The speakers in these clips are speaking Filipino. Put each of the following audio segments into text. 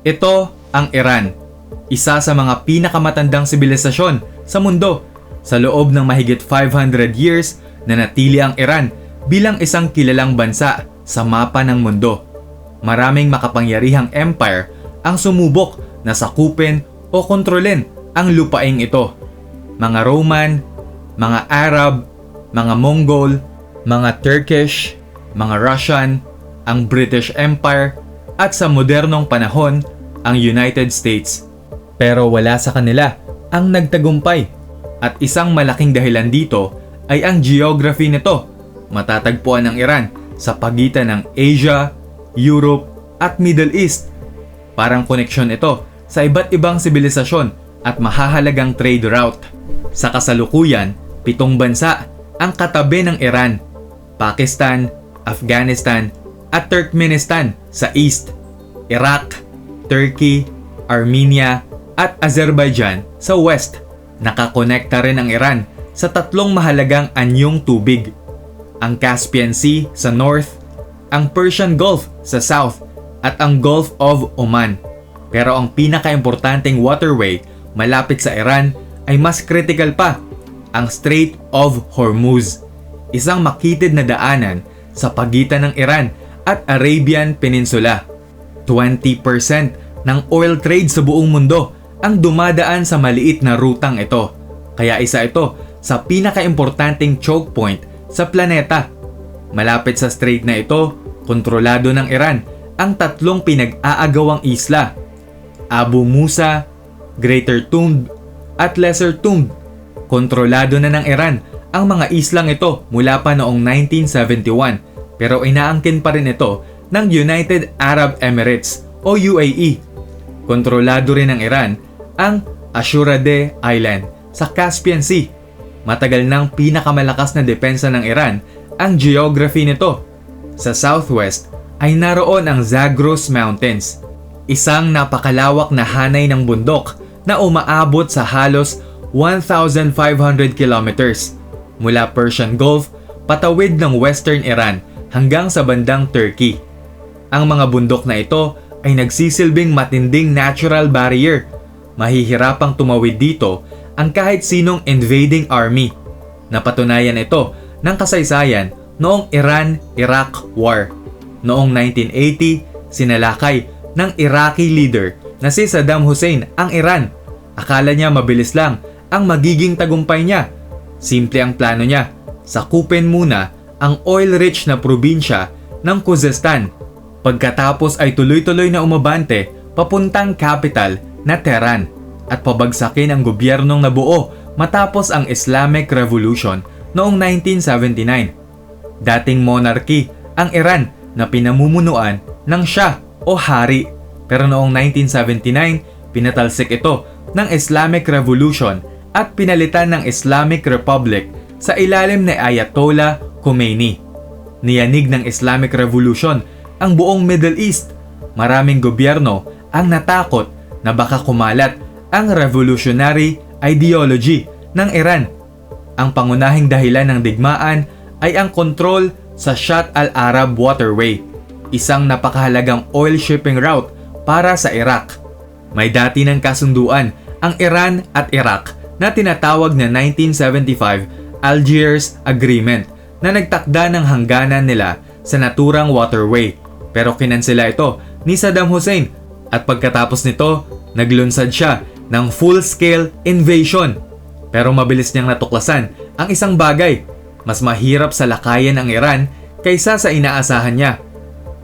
Ito ang Iran, isa sa mga pinakamatandang sibilisasyon sa mundo. Sa loob ng mahigit 500 years, nanatili ang Iran bilang isang kilalang bansa sa mapa ng mundo. Maraming makapangyarihang empire ang sumubok na sakupin o kontrolin ang lupaing ito. Mga Roman, mga Arab, mga Mongol, mga Turkish, mga Russian, ang British Empire, at sa modernong panahon, ang United States. Pero wala sa kanila ang nagtagumpay. At isang malaking dahilan dito ay ang geography nito. Matatagpuan ang Iran sa pagitan ng Asia, Europe, at Middle East. Parang koneksyon ito sa iba't ibang sibilisasyon at mahahalagang trade route. Sa kasalukuyan, 7 bansa ang katabi ng Iran: Pakistan, Afghanistan, at Turkmenistan sa east, Iraq, Turkey, Armenia, at Azerbaijan sa west. Nakakonekta rin ang Iran sa 3 mahalagang anyong tubig: ang Caspian Sea sa north, ang Persian Gulf sa south, at ang Gulf of Oman. Pero ang pinaka-importanting waterway malapit sa Iran ay mas critical pa, ang Strait of Hormuz, isang makitid na daanan sa pagitan ng Iran at Arabian Peninsula. 20% ng oil trade sa buong mundo ang dumadaan sa maliit na rutang ito. Kaya isa ito sa pinaka-importanting choke point sa planeta. Malapit sa strait na ito, kontrolado ng Iran ang 3 pinag-aagawang isla: Abu Musa, Greater Tund, at Lesser Tund. Kontrolado na ng Iran ang mga islang ito mula pa noong 1971, pero inaangkin pa rin ito ng United Arab Emirates o UAE. Kontrolado rin ng Iran ang Ashurade Island sa Caspian Sea. Matagal nang pinakamalakas na depensa ng Iran ang geography nito. Sa southwest ay naroon ang Zagros Mountains, isang napakalawak na hanay ng bundok na umaabot sa halos 1,500 kilometers mula Persian Gulf patawid ng western Iran hanggang sa bandang Turkey. Ang mga bundok na ito ay nagsisilbing matinding natural barrier. Mahihirapang tumawid dito ang kahit sinong invading army. Napatunayan ito ng kasaysayan noong Iran-Iraq War. Noong 1980, sinalakay ng Iraqi leader na si Saddam Hussein ang Iran. Akala niya mabilis lang ang magiging tagumpay niya. Simple ang plano niya: sakupin muna ang oil-rich na probinsya ng Khuzestan. Pagkatapos ay tuloy-tuloy na umabante papuntang capital na Tehran at pabagsakin ang gobyernong nabuo matapos ang Islamic Revolution noong 1979. Dating monarchy ang Iran na pinamumunuan ng Shah o Hari, pero noong 1979 pinatalsik ito ng Islamic Revolution at pinalitan ng Islamic Republic sa ilalim ni Ayatollah Khomeini. Niyanig ng Islamic Revolution ang buong Middle East. Maraming gobyerno ang natakot na baka kumalat ang revolutionary ideology ng Iran. Ang pangunahing dahilan ng digmaan ay ang kontrol sa Shatt al-Arab Waterway, isang napakahalagang oil shipping route para sa Iraq. May dati ng kasunduan ang Iran at Iraq na tinatawag na 1975 Algiers Agreement na nagtakda ng hangganan nila sa naturang waterway, pero kinansela ito ni Saddam Hussein at pagkatapos nito naglunsad siya ng full-scale invasion. Pero mabilis niyang natuklasan ang isang bagay: mas mahirap sa lakayan ang Iran kaysa sa inaasahan niya.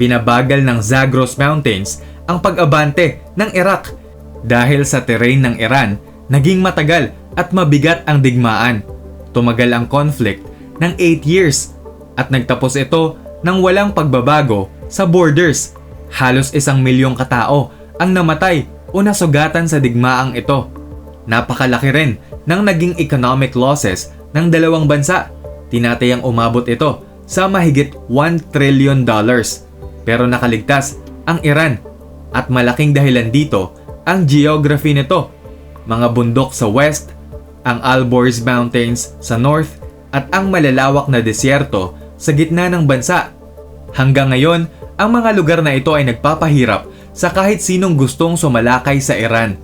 Pinabagal ng Zagros Mountains ang pag-abante ng Iraq. Dahil sa terrain ng Iran, naging matagal at mabigat ang digmaan. Tumagal ang conflict ng 8 years at nagtapos ito ng walang pagbabago sa borders. Halos 1 milyong katao ang namatay o nasugatan sa digmaang ito. Napakalaki rin ng naging economic losses ng dalawang bansa. Tinatayang umabot ito sa mahigit $1 trillion. Pero nakaligtas ang Iran at malaking dahilan dito ang geography nito. Mga bundok sa west, ang Alborz Mountains sa north, at ang malalawak na disyerto sa gitna ng bansa. Hanggang ngayon, ang mga lugar na ito ay nagpapahirap sa kahit sinong gustong sumalakay sa Iran.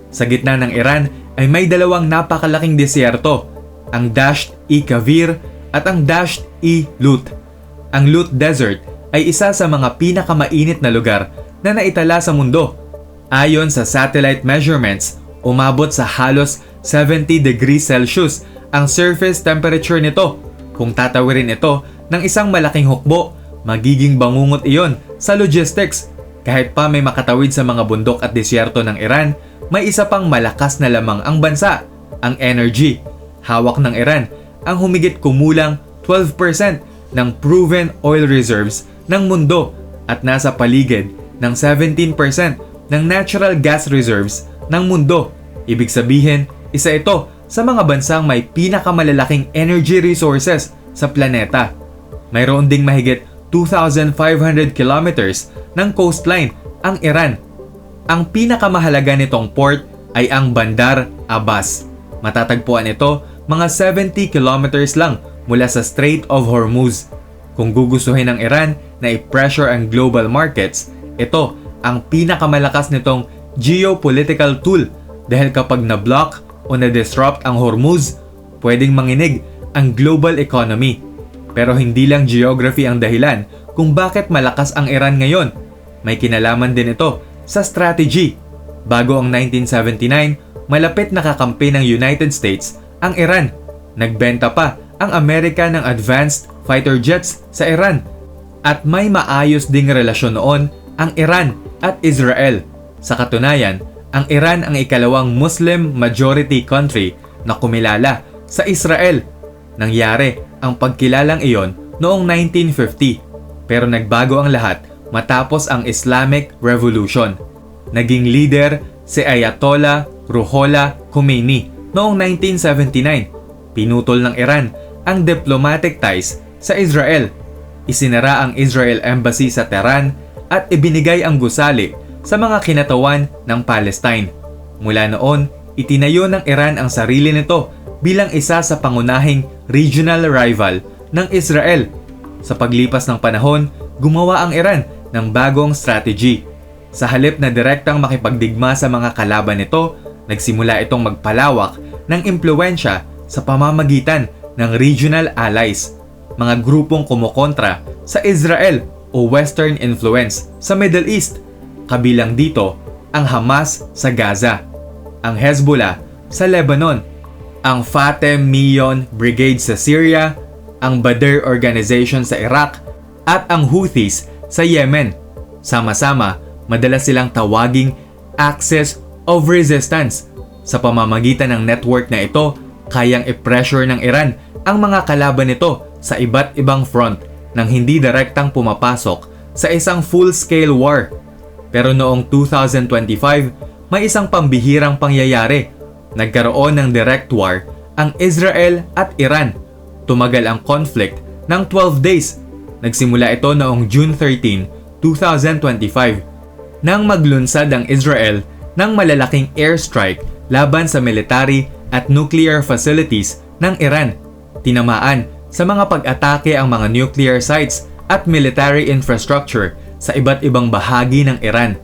Sa gitna ng Iran ay may dalawang napakalaking disyerto, ang Dasht-e Kavir at ang Dasht-e Lut. Ang Lut Desert ay isa sa mga pinakamainit na lugar na naitala sa mundo. Ayon sa satellite measurements, umabot sa halos 70 degrees Celsius ang surface temperature nito. Kung tatawirin ito ng isang malaking hukbo, magiging bangungot iyon sa logistics. Kahit pa may makatawid sa mga bundok at disyerto ng Iran, may isa pang malakas na lamang ang bansa, ang energy. Hawak ng Iran ang humigit kumulang 12% ng proven oil reserves ng mundo at nasa paligid ng 17% ng natural gas reserves ng mundo. Ibig sabihin, isa ito sa mga bansang may pinakamalalaking energy resources sa planeta. Mayroon ding mahigit 2,500 kilometers ng coastline ang Iran. Ang pinakamahalaga nitong port ay ang Bandar Abbas. Matatagpuan ito mga 70 kilometers lang mula sa Strait of Hormuz. Kung gugustuhin ng Iran na i-pressure ang global markets, ito ang pinakamalakas nitong geopolitical tool dahil kapag na-block o na-disrupt ang Hormuz, pwedeng manginig ang global economy. Pero hindi lang geography ang dahilan kung bakit malakas ang Iran ngayon. May kinalaman din ito sa strategy. Bago ang 1979, malapit nakakampi ng United States ang Iran. Nagbenta pa ang Amerika ng advanced fighter jets sa Iran. At may maayos ding relasyon noon ang Iran at Israel. Sa katunayan, ang Iran ang ikalawang Muslim majority country na kumilala sa Israel. Nangyari ang pagkilalang iyon noong 1950, pero nagbago ang lahat matapos ang Islamic Revolution. Naging leader si Ayatollah Ruhollah Khomeini noong 1979. Pinutol ng Iran ang diplomatic ties sa Israel. Isinara ang Israel Embassy sa Tehran at ibinigay ang gusali sa mga kinatawan ng Palestine. Mula noon, itinayo ng Iran ang sarili nito bilang isa sa pangunahing regional rival ng Israel. Sa paglipas ng panahon, gumawa ang Iran ng bagong strategy. Sa halip na direktang makipagdigma sa mga kalaban nito, nagsimula itong magpalawak ng impluwensya sa pamamagitan ng regional allies, mga grupong kumukontra sa Israel o Western influence sa Middle East. Kabilang dito ang Hamas sa Gaza, ang Hezbollah sa Lebanon, ang Fateh Miyon Brigade sa Syria, ang Badr Organization sa Iraq, at ang Houthis sa Yemen. Sama-sama, madalas silang tawaging Axis of Resistance. Sa pamamagitan ng network na ito, kayang i-pressure ng Iran ang mga kalaban nito sa iba't ibang front nang hindi direktang pumapasok sa isang full-scale war. Pero noong 2025, may isang pambihirang pangyayari. Nagkaroon ng direct war ang Israel at Iran. Tumagal ang conflict ng 12 days. Nagsimula ito noong June 13, 2025. Nang maglunsad ang Israel ng malalaking airstrike laban sa military at nuclear facilities ng Iran. Tinamaan sa mga pag-atake ang mga nuclear sites at military infrastructure sa iba't ibang bahagi ng Iran.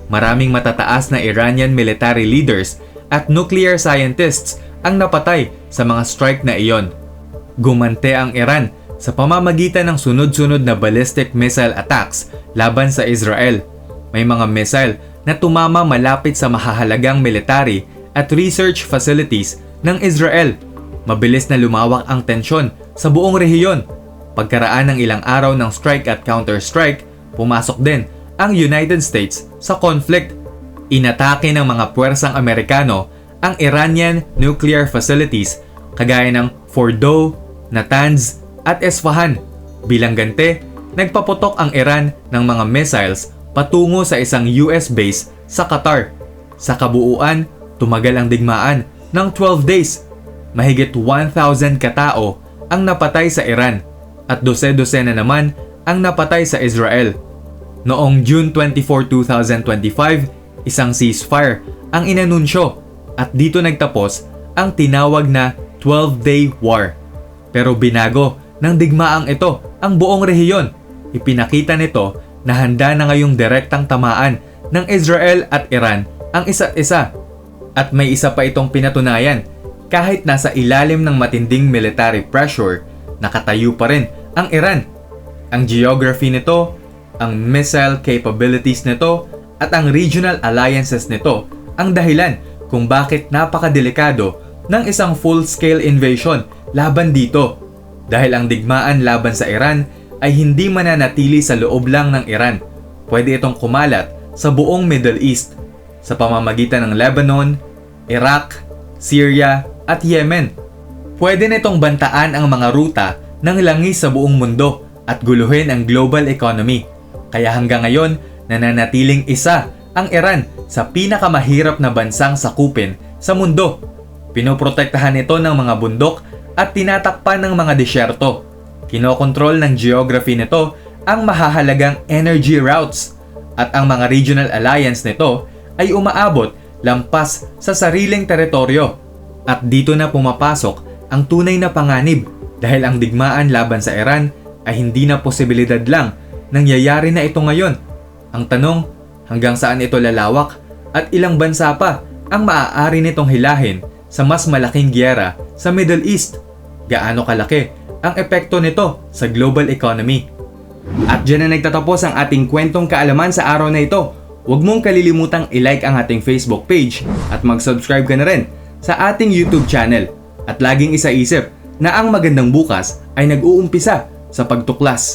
Maraming matataas na Iranian military leaders at nuclear scientists ang napatay sa mga strike na iyon. Gumante ang Iran sa pamamagitan ng sunod-sunod na ballistic missile attacks laban sa Israel. May mga missile na tumama malapit sa mahahalagang military at research facilities ng Israel. Mabilis na lumawak ang tensyon sa buong rehiyon. Pagkaraan ng ilang araw ng strike at counter-strike, pumasok din ang United States sa conflict. Inatake ng mga puwersang Amerikano ang Iranian nuclear facilities kagaya ng Fordow, Natanz at Esfahan. Bilang gante, nagpaputok ang Iran ng mga missiles patungo sa isang US base sa Qatar. Sa kabuuan, tumagal ang digmaan ng 12 days. Mahigit 1,000 katao ang napatay sa Iran at dose-dosena naman ang napatay sa Israel. Noong June 24, 2025, isang ceasefire ang inanunsyo at dito nagtapos ang tinawag na 12-day war. Pero binago ng digmaang ito ang buong rehiyon. Ipinakita nito na handa na ngayong direktang tamaan ng Israel at Iran ang isa't isa. At may isa pa itong pinatunayan, kahit nasa ilalim ng matinding military pressure, nakatayo pa rin ang Iran. Ang geography nito, ang missile capabilities nito, at ang regional alliances nito ang dahilan kung bakit napakadelikado ng isang full-scale invasion laban dito. Dahil ang digmaan laban sa Iran ay hindi mananatili sa loob lang ng Iran. Pwede itong kumalat sa buong Middle East sa pamamagitan ng Lebanon, Iraq, Syria at Yemen. Pwede nitong bantaan ang mga ruta ng langis sa buong mundo at guluhin ang global economy. Kaya hanggang ngayon, nananatiling isa ang Iran sa pinakamahirap na bansang sakupin sa mundo. Pinoprotektahan ito ng mga bundok at tinatakpan ng mga disyerto. Kinokontrol ng geography nito ang mahahalagang energy routes at ang mga regional alliance nito ay umaabot lampas sa sariling teritoryo. At dito na pumapasok ang tunay na panganib dahil ang digmaan laban sa Iran ay hindi na posibilidad lang nangyayari na ito ngayon. Ang tanong, hanggang saan ito lalawak at ilang bansa pa ang maaari nitong hilahin sa mas malaking giyera sa Middle East? Gaano kalaki ang epekto nito sa global economy? At dyan na nagtatapos ang ating kwentong kaalaman sa araw na ito. Huwag mong kalilimutang i-like ang ating Facebook page at mag-subscribe ka na rin sa ating YouTube channel. At laging isaisip na ang magandang bukas ay nag-uumpisa sa pagtuklas.